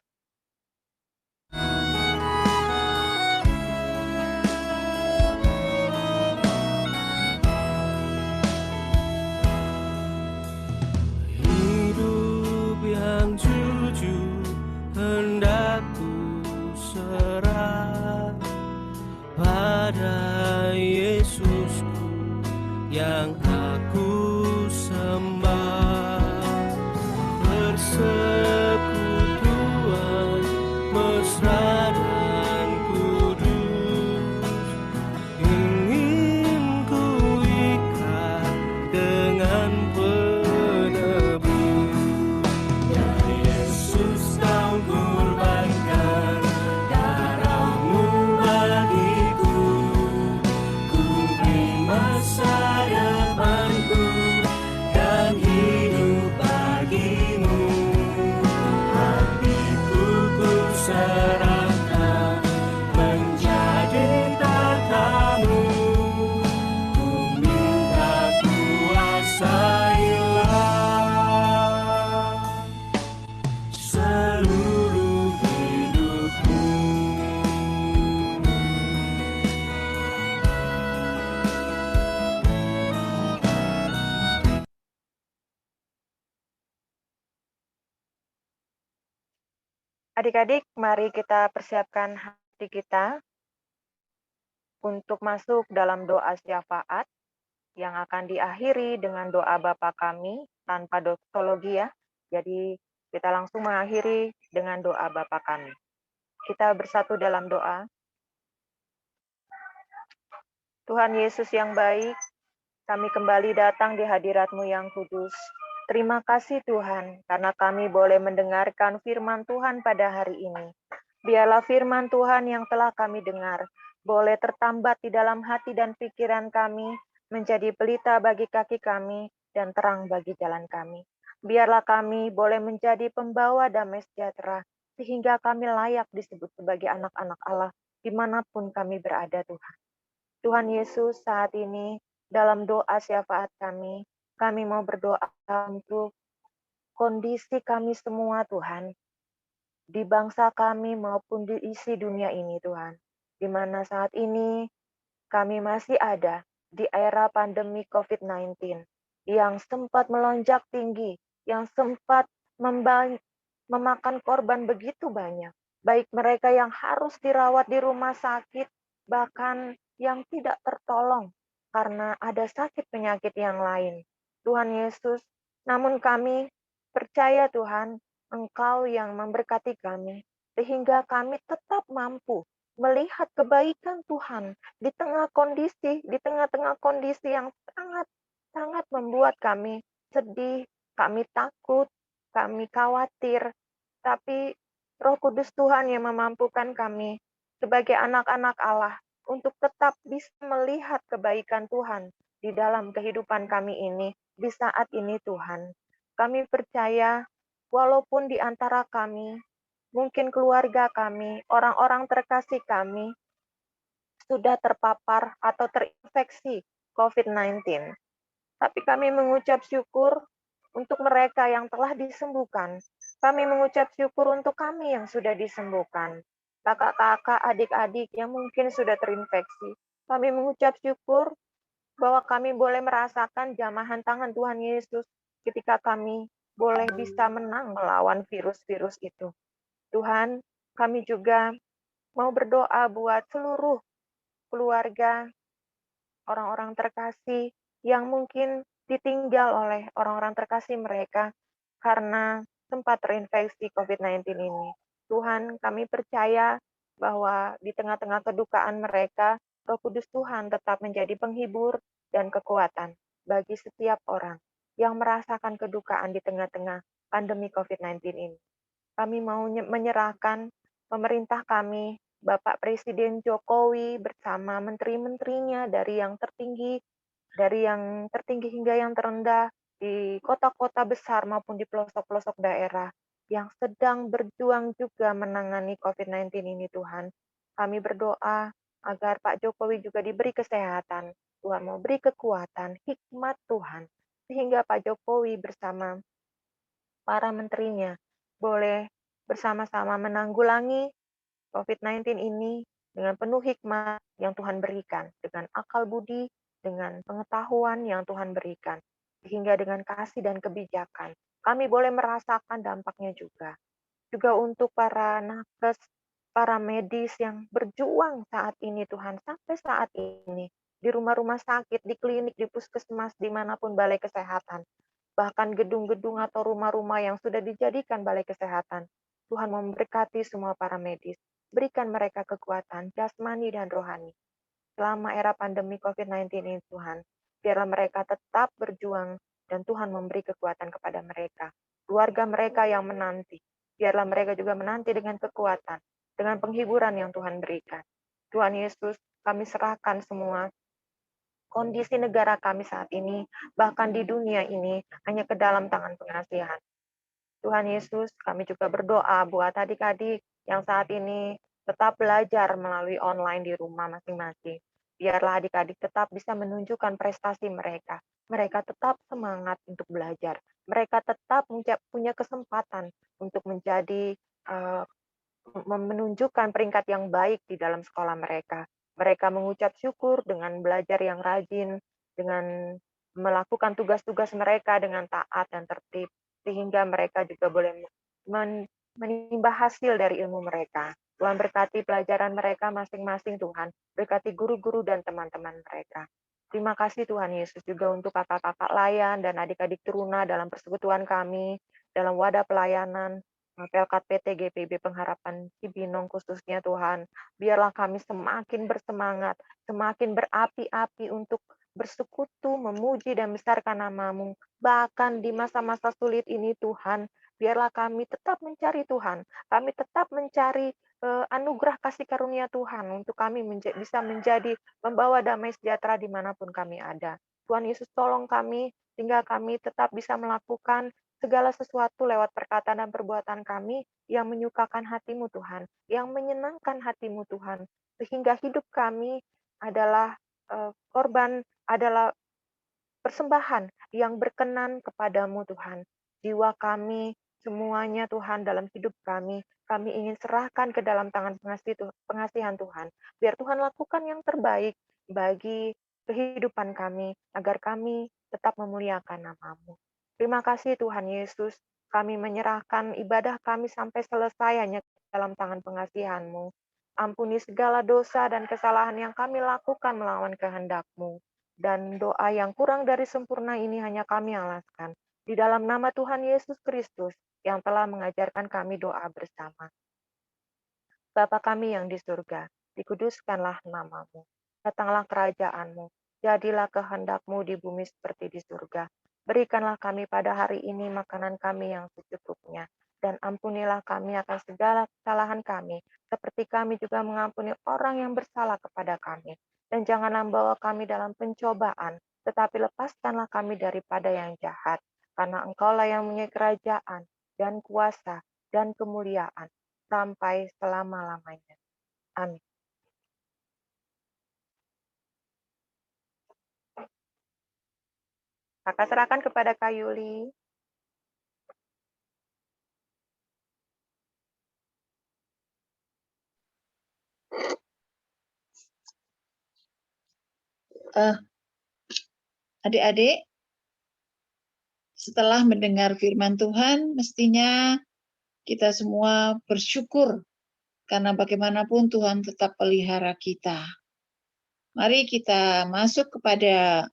Yang jujur hendak ku serah pada Yesusku yang aku sembah. Persekutuan mesra dan kudus ingin ku serahkan menjadi tatamu. Ku minta kuasailah seluruh hidupku. Adik-adik, mari kita persiapkan hati kita untuk masuk dalam doa syafaat yang akan diakhiri dengan doa Bapa kami tanpa doksologi ya. Jadi kita langsung mengakhiri dengan doa Bapa kami. Kita bersatu dalam doa. Tuhan Yesus yang baik, kami kembali datang di hadirat-Mu yang kudus. Terima kasih Tuhan, karena kami boleh mendengarkan firman Tuhan pada hari ini. Biarlah firman Tuhan yang telah kami dengar, boleh tertambat di dalam hati dan pikiran kami, menjadi pelita bagi kaki kami, dan terang bagi jalan kami. Biarlah kami boleh menjadi pembawa damai sejahtera, sehingga kami layak disebut sebagai anak-anak Allah, dimanapun kami berada Tuhan. Tuhan Yesus, saat ini dalam doa syafaat kami mau berdoa untuk kondisi kami semua Tuhan, di bangsa kami maupun di isi dunia ini Tuhan, di mana saat ini kami masih ada di era pandemi COVID-19 yang sempat melonjak tinggi, yang sempat memakan korban begitu banyak, baik mereka yang harus dirawat di rumah sakit, bahkan yang tidak tertolong karena ada sakit penyakit yang lain. Tuhan Yesus, namun kami percaya Tuhan, Engkau yang memberkati kami, sehingga kami tetap mampu melihat kebaikan Tuhan di tengah-tengah kondisi yang sangat membuat kami sedih, kami takut, kami khawatir, tapi Roh Kudus Tuhan yang memampukan kami sebagai anak-anak Allah untuk tetap bisa melihat kebaikan Tuhan di dalam kehidupan kami ini, di saat ini Tuhan. Kami percaya, walaupun di antara kami, mungkin keluarga kami, orang-orang terkasih kami, sudah terpapar atau terinfeksi COVID-19. Tapi kami mengucap syukur untuk mereka yang telah disembuhkan. Kami mengucap syukur untuk kami yang sudah disembuhkan. Kakak-kakak, adik-adik yang mungkin sudah terinfeksi. Kami mengucap syukur bahwa kami boleh merasakan jamahan tangan Tuhan Yesus ketika kami boleh bisa menang melawan virus-virus itu. Tuhan, kami juga mau berdoa buat seluruh keluarga, orang-orang terkasih yang mungkin ditinggal oleh orang-orang terkasih mereka karena sempat terinfeksi COVID-19 ini. Tuhan, kami percaya bahwa di tengah-tengah kedukaan mereka, Roh Kudus Tuhan tetap menjadi penghibur dan kekuatan bagi setiap orang yang merasakan kedukaan di tengah-tengah pandemi COVID-19 ini. Kami mau menyerahkan pemerintah kami, Bapak Presiden Jokowi bersama menteri-menterinya dari yang tertinggi hingga yang terendah, di kota-kota besar maupun di pelosok-pelosok daerah yang sedang berjuang juga menangani COVID-19 ini Tuhan. Kami berdoa agar Pak Jokowi juga diberi kesehatan. Tuhan mau beri kekuatan, hikmat Tuhan, sehingga Pak Jokowi bersama para menterinya boleh bersama-sama menanggulangi COVID-19 ini dengan penuh hikmat yang Tuhan berikan, dengan akal budi, dengan pengetahuan yang Tuhan berikan, sehingga dengan kasih dan kebijakan, kami boleh merasakan dampaknya juga. Juga untuk para nakes, para medis yang berjuang saat ini Tuhan, sampai saat ini, di rumah-rumah sakit, di klinik, di puskesmas, dimanapun balai kesehatan, bahkan gedung-gedung atau rumah-rumah yang sudah dijadikan balai kesehatan. Tuhan memberkati semua para medis, berikan mereka kekuatan jasmani dan rohani. Selama era pandemi COVID-19 ini Tuhan, biarlah mereka tetap berjuang dan Tuhan memberi kekuatan kepada mereka. Keluarga mereka yang menanti, biarlah mereka juga menanti dengan kekuatan, dengan penghiburan yang Tuhan berikan. Tuhan Yesus, kami serahkan semua kondisi negara kami saat ini, bahkan di dunia ini, hanya ke dalam tangan pengasihan. Tuhan Yesus, kami juga berdoa buat adik-adik yang saat ini tetap belajar melalui online di rumah masing-masing. Biarlah adik-adik tetap bisa menunjukkan prestasi mereka. Mereka tetap semangat untuk belajar. Mereka tetap punya kesempatan untuk menjadi menunjukkan peringkat yang baik di dalam sekolah mereka. Mereka mengucap syukur dengan belajar yang rajin, dengan melakukan tugas-tugas mereka dengan taat dan tertib, sehingga mereka juga boleh menimba hasil dari ilmu mereka. Tuhan berkati pelajaran mereka masing-masing, Tuhan. Berkati guru-guru dan teman-teman mereka. Terima kasih Tuhan Yesus juga untuk kakak-kakak layan dan adik-adik teruna dalam persekutuan kami, dalam wadah pelayanan, Pelkat PT GPB Pengharapan Cibinong khususnya Tuhan. Biarlah kami semakin bersemangat, semakin berapi-api untuk bersekutu, memuji dan besarkan nama-Mu. Bahkan di masa-masa sulit ini Tuhan, biarlah kami tetap mencari Tuhan. Kami tetap mencari anugerah kasih karunia Tuhan untuk kami bisa menjadi membawa damai sejahtera dimanapun kami ada. Tuhan Yesus tolong kami, sehingga kami tetap bisa melakukan segala sesuatu lewat perkataan dan perbuatan kami yang menyukakan hati-Mu Tuhan, yang menyenangkan hati-Mu Tuhan, sehingga hidup kami adalah korban, adalah persembahan yang berkenan kepadamu Tuhan. Jiwa kami, semuanya Tuhan dalam hidup kami ingin serahkan ke dalam tangan pengasihan Tuhan. Biar Tuhan lakukan yang terbaik bagi kehidupan kami, agar kami tetap memuliakan nama-Mu. Terima kasih Tuhan Yesus, kami menyerahkan ibadah kami sampai selesai hanya dalam tangan pengasihan-Mu. Ampuni segala dosa dan kesalahan yang kami lakukan melawan kehendak-Mu. Dan doa yang kurang dari sempurna ini hanya kami alaskan. Di dalam nama Tuhan Yesus Kristus yang telah mengajarkan kami doa bersama. Bapa kami yang di surga, dikuduskanlah nama-Mu. Datanglah kerajaan-Mu. Jadilah kehendak-Mu di bumi seperti di surga. Berikanlah kami pada hari ini makanan kami yang secukupnya. Dan ampunilah kami akan segala kesalahan kami, seperti kami juga mengampuni orang yang bersalah kepada kami. Dan janganlah membawa kami dalam pencobaan, tetapi lepaskanlah kami daripada yang jahat. Karena Engkaulah yang mempunyai kerajaan, dan kuasa, dan kemuliaan, sampai selama-lamanya. Amin. Kakak serahkan kepada Kak Yuli. Adik-adik, setelah mendengar firman Tuhan, mestinya kita semua bersyukur karena bagaimanapun Tuhan tetap pelihara kita. Mari kita masuk kepada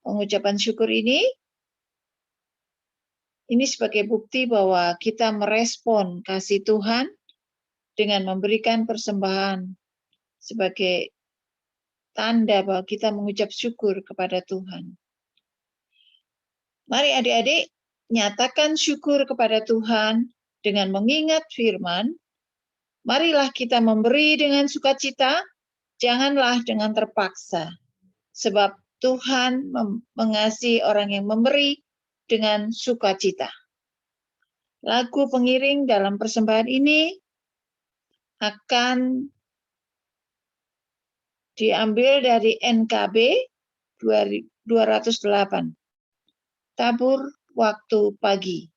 pengucapan syukur ini. Ini sebagai bukti bahwa kita merespon kasih Tuhan dengan memberikan persembahan sebagai tanda bahwa kita mengucap syukur kepada Tuhan. Mari adik-adik nyatakan syukur kepada Tuhan dengan mengingat firman. Marilah kita memberi dengan sukacita, janganlah dengan terpaksa. Sebab Tuhan mengasihi orang yang memberi dengan sukacita. Lagu pengiring dalam persembahan ini akan diambil dari NKB 208. Tabur waktu pagi.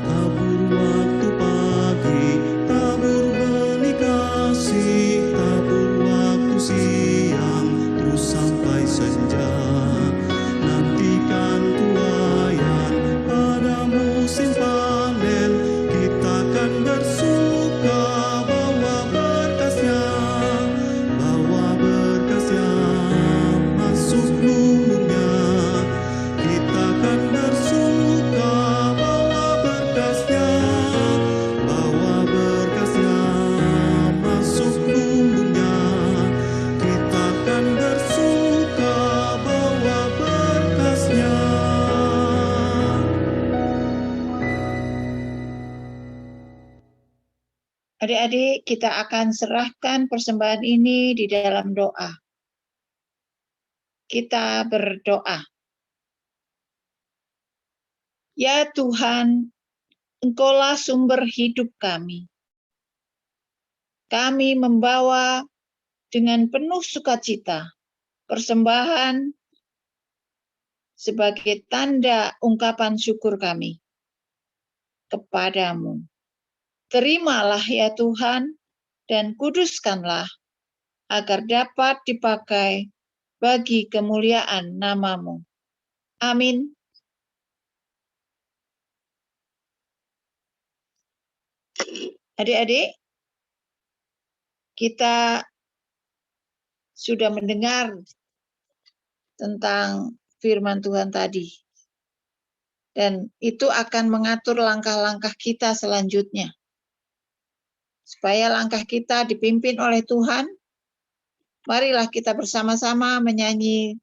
Tabur waktu pagi, tabur benih kasih, Adik-adik, kita akan serahkan persembahan ini di dalam doa. Kita berdoa. Ya Tuhan, Engkaulah sumber hidup kami. Kami membawa dengan penuh sukacita persembahan sebagai tanda ungkapan syukur kami kepadamu. Terimalah ya Tuhan dan kuduskanlah agar dapat dipakai bagi kemuliaan namamu. Amin. Adik-adik, kita sudah mendengar tentang firman Tuhan tadi. Dan itu akan mengatur langkah-langkah kita selanjutnya. Supaya langkah kita dipimpin oleh Tuhan, marilah kita bersama-sama menyanyi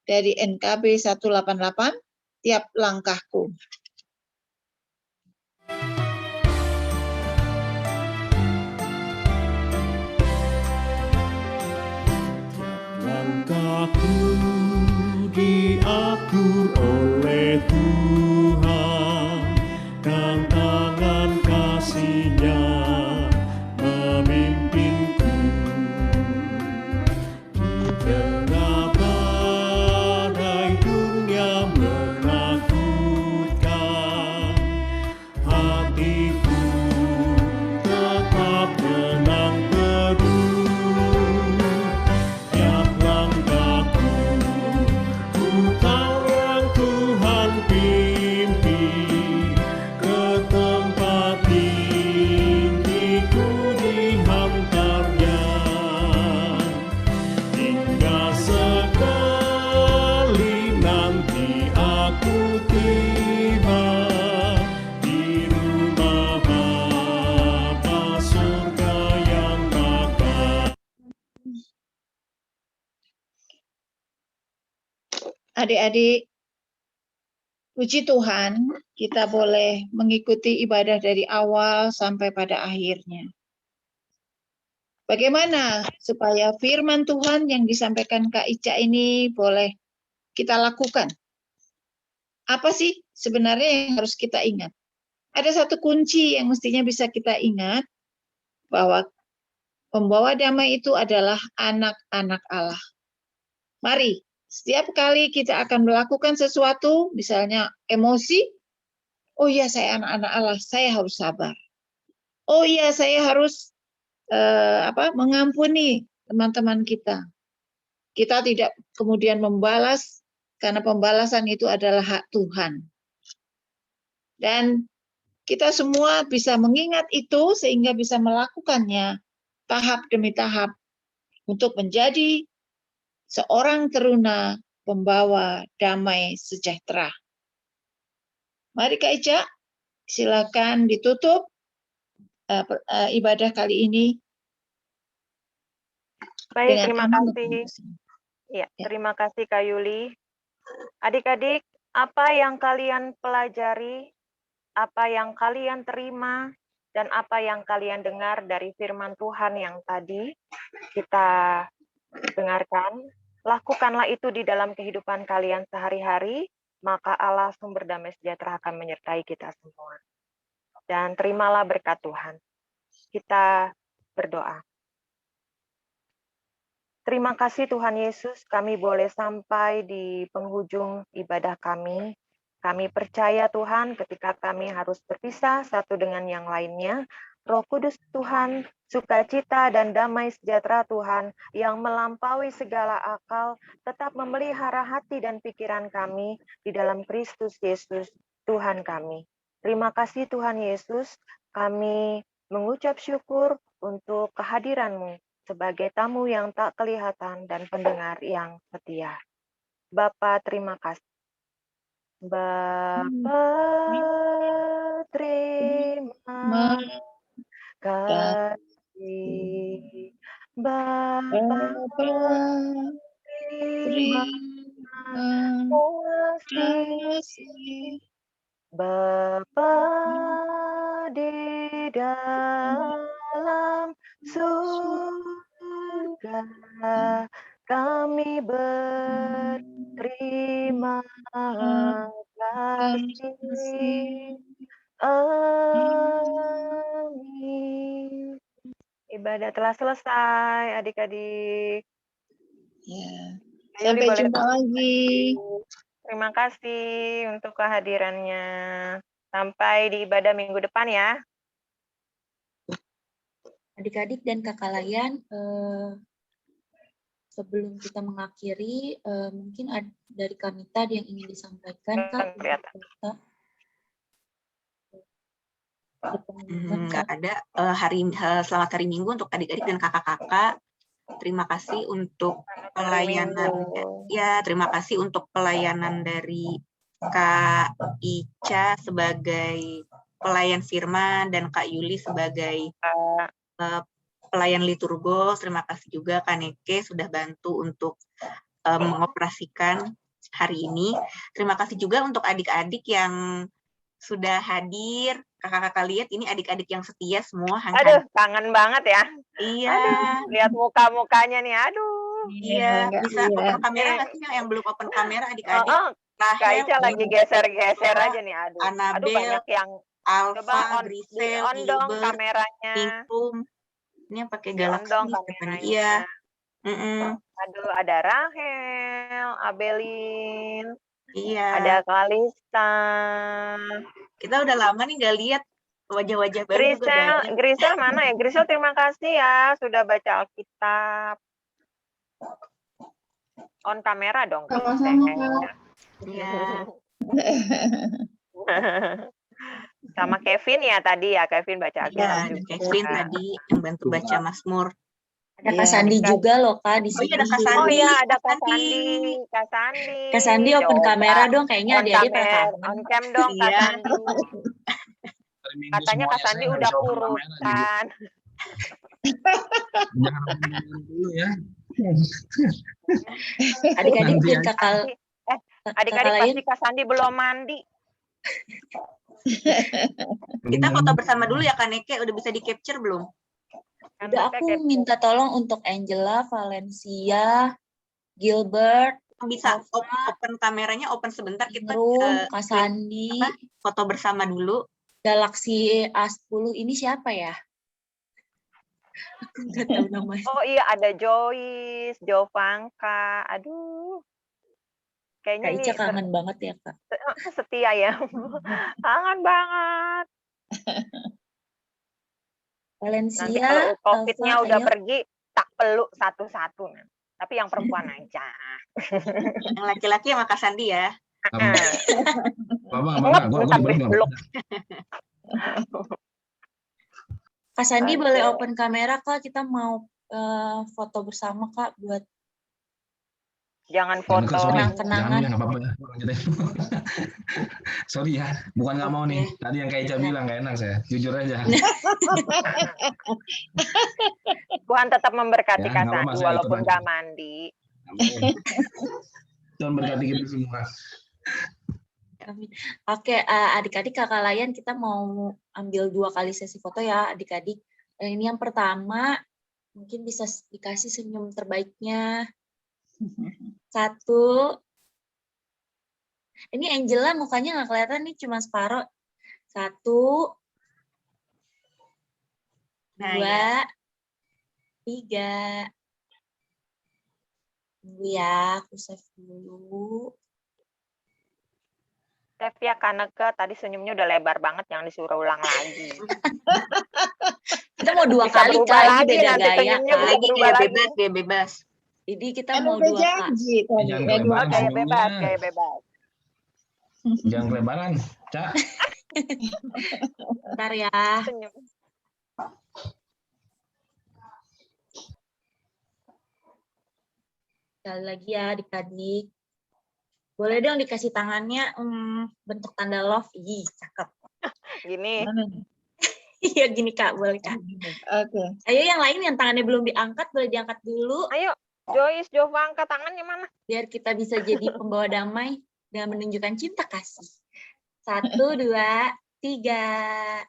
dari NKB 188, Tiap Langkahku. Langkahku diatur oleh Tuhan, dan tangan kasih-Nya memimpinku. Di tengah badai dunia menakutkan, hatiku tetap tenang teduh. Tiap langkahku, ku tahu yang Tuhan pimpin. Ke tempat tinggi ku dihantarnya, hingga sekali nanti aku tiba di rumah Bapa surga yang bakal. Adik-adik, puji Tuhan, kita boleh mengikuti ibadah dari awal sampai pada akhirnya. Bagaimana supaya firman Tuhan yang disampaikan Kak Ica ini boleh kita lakukan? Apa sih sebenarnya yang harus kita ingat? Ada satu kunci yang mestinya bisa kita ingat, bahwa pembawa damai itu adalah anak-anak Allah. Mari, setiap kali kita akan melakukan sesuatu, misalnya emosi, oh iya saya anak-anak Allah, saya harus sabar. Oh iya saya harus mengampuni teman-teman kita. Kita tidak kemudian membalas, karena pembalasan itu adalah hak Tuhan. Dan kita semua bisa mengingat itu sehingga bisa melakukannya tahap demi tahap untuk menjadi seorang teruna pembawa damai sejahtera. Mari Kak Ica, silakan ditutup ibadah kali ini. Baik, dengan terima aman dan kasih. kondusif. Ya, Ya. terima kasih Kak Yuli. Adik-adik, apa yang kalian pelajari, apa yang kalian terima, dan apa yang kalian dengar dari firman Tuhan yang tadi kita dengarkan, lakukanlah itu di dalam kehidupan kalian sehari-hari, maka Allah sumber damai sejahtera akan menyertai kita semua. Dan terimalah berkat Tuhan. Kita berdoa. Terima kasih Tuhan Yesus, kami boleh sampai di penghujung ibadah kami. Kami percaya Tuhan ketika kami harus berpisah satu dengan yang lainnya, Roh Kudus Tuhan, sukacita dan damai sejahtera Tuhan yang melampaui segala akal, tetap memelihara hati dan pikiran kami di dalam Kristus Yesus, Tuhan kami. Terima kasih Tuhan Yesus, kami mengucap syukur untuk kehadiran-Mu sebagai tamu yang tak kelihatan dan pendengar yang setia. Bapa, terima kasih. Bapa, terima kasih. Bapa, terima kasih. Bapa di dalam kasih. Amin. Ibadah telah selesai, adik-adik. Ya. Kak Yuli Sampai boleh jumpa lagi. terima kasih untuk kehadirannya. Sampai di ibadah minggu depan ya. Adik-adik dan kakak layan, sebelum kita mengakhiri, mungkin dari Kamita ada yang ingin disampaikan, Kak? Kelihatan. Nggak ada. Selamat hari Minggu untuk adik-adik dan kakak-kakak. Terima kasih untuk pelayanan. Ya, terima kasih untuk pelayanan dari Kak Ica sebagai pelayan firman dan Kak Yuli sebagai pelayan liturgos. Terima kasih juga Kak Neke sudah bantu untuk mengoperasikan hari ini. Terima kasih juga untuk adik-adik yang sudah hadir. Kakak-kakak lihat ini adik-adik yang setia semua. Aduh, kangen banget ya. Iya. Aduh, lihat muka-mukanya nih. Aduh. Iya, bisa open kamera nggak sih yang belum open kamera adik-adik? Kak Ica lagi geser-geser aja nih. Aduh, Anabel, banyak yang Alfa, coba Grisel, on dong Gilbert, kameranya. Pinkum. Ini yang pakai On Galaxy. dong kameranya. Iya. Aduh, ada Rahel, Abelin. Iya. Ada Kalista. Kita udah lama nih nggak lihat wajah-wajah baru juga banyak. Grisel mana ya? Grisel terima kasih ya sudah baca Alkitab. On kamera dong. Sama-sama, Kak. Iya. Sama Kevin ya tadi ya, Kevin baca Alkitab Iya, juga. Kevin tadi yang bantu baca Mazmur. Ada Kak Sandi juga loh Kak di Oh sini. iya, ada Kak Sandi. Oh iya, ada Kak Sandi. Kak Sandi. Kak Sandi open Coba. kamera dong, kayaknya On adik-adik pada kamera, kangen. on cam dong Kak Iya. Sandi. Katanya Kak Sandi udah kurusan. Jangan ngomong dulu ya. Adik-adik Nanti dan aja. kakak Adik-adik lain. pasti Kak Sandi belum mandi. Kita foto bersama dulu ya Kak Neke, udah bisa di-capture belum? Udah aku minta tolong untuk Angela, Valencia, Gilbert, Bisa open kameranya, open sebentar kita Rum, Kak Sandi, foto bersama dulu. Galaxy A10 ini siapa ya? Aku nggak tahu namanya. Oh iya, ada Joyce, Jovanka. Aduh. Kak Kayaknya Ica ini kangen banget ya Kak. setia ya. Kangen banget. Valencia, Nanti kalau COVID-nya Alfa, udah ayo. pergi, tak peluk satu-satu. Tapi yang perempuan aja. Yang laki-laki sama Kak Sandi ya. Peluk. Kak Sandi Oke. boleh open kamera Kak, kita mau foto bersama Kak buat Jangan foto. kenang-kenangan. Jangan apa-apa ya. Sorry ya, bukan nggak mau nih. Tadi yang kayak Ica bilang nggak enak saya, jujur aja. Tuhan tetap memberkati Ya, Kak nggak apa-apa, Sandi saya walaupun ikut nggak aja. mandi. Tuhan berkati kita semua. Amin. Oke, adik-adik kakak layan kita mau ambil 2 kali sesi foto ya adik-adik. Ini yang pertama, mungkin bisa dikasih senyum terbaiknya. 1. Ini Angela mukanya nggak kelihatan nih, cuma separuh. 1, 2, 3. Tunggu ya, aku save dulu. Save ya Kaneke, tadi senyumnya udah lebar banget, yang disuruh ulang lagi. Kita mau 2 Bisa kali berubah Kak, ini lagi, beda nanti gaya senyumnya Kak. Lagi berubah gaya lagi. bebas, gaya bebas. Jadi kita Kan mau udah 2 Kak. janji tadi. Jangan Ya, 2 kelebaran Gaya kali. bebas, senyumnya. gaya bebas. Jangan kelebaran, Cak. Bentar ya. Senyum. Sekali lagi ya adik-adik. Boleh dong dikasih tangannya bentuk tanda love. Ih, cakep. Gini. Mana nih? Iya gini Kak, boleh Kak. Oke. Ayo yang lain yang tangannya belum diangkat, boleh diangkat dulu. Ayo, Joyce, Jovanka, tangannya mana? Biar kita bisa jadi pembawa damai dan menunjukkan cinta kasih. 1, 2, 3.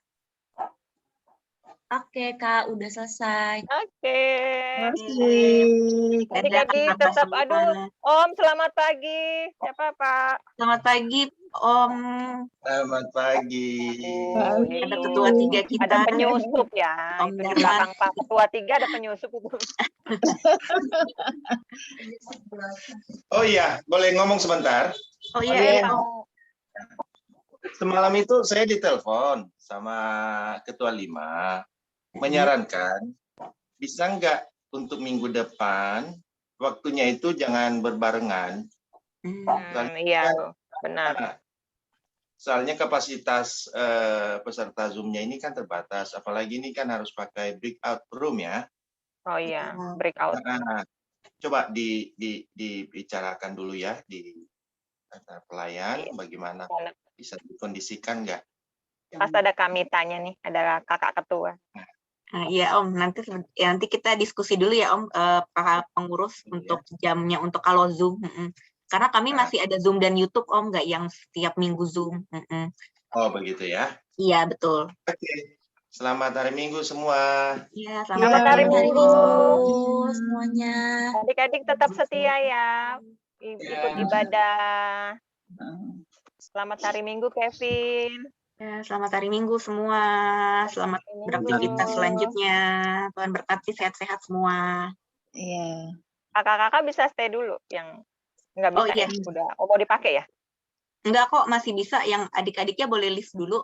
Oke, Kak, udah selesai. Oke. Terima kasih. Adik-adik Kakak tetap, semua. aduh, Om, selamat pagi. Siapa, Pak? Selamat pagi, Om. Selamat pagi. Aduh, Ada itu ketua 3 kita. ada penyusup ya. Om Itu di Darman. belakang Pak Ketua 3 ada penyusup itu. Oh iya, boleh ngomong sebentar? Oh Boleh, iya, Pak. Om. Semalam itu saya ditelepon sama Ketua 5, menyarankan bisa nggak untuk minggu depan waktunya itu jangan berbarengan. Iya, benar. Soalnya kapasitas peserta Zoom-nya ini kan terbatas, apalagi ini kan harus pakai breakout room ya. Oh iya, breakout. Nah, coba dibicarakan dulu ya di antar pelayan, bagaimana bisa dikondisikan nggak? Pas ada kami tanya nih, ada kakak ketua. Iya Om, nanti kita diskusi dulu ya Om, kakak pengurus untuk jamnya untuk kalau Zoom. Karena kami masih ada Zoom dan YouTube Om, nggak yang setiap minggu Zoom. Oh begitu ya? Iya betul. Oke, selamat hari Minggu semua. Iya, Selamat hari Minggu semuanya. Adik-adik tetap setia ya, ikut ibadah. Selamat hari Minggu, Kevin. Ya, selamat hari Minggu semua. Selamat beraktivitas selanjutnya. Tuhan berkati sehat-sehat semua. Iya. Kakak-kakak bisa stay dulu, yang nggak bisa iya. ya? Udah, mau dipakai ya? Enggak kok, masih bisa. Yang adik-adiknya boleh list dulu.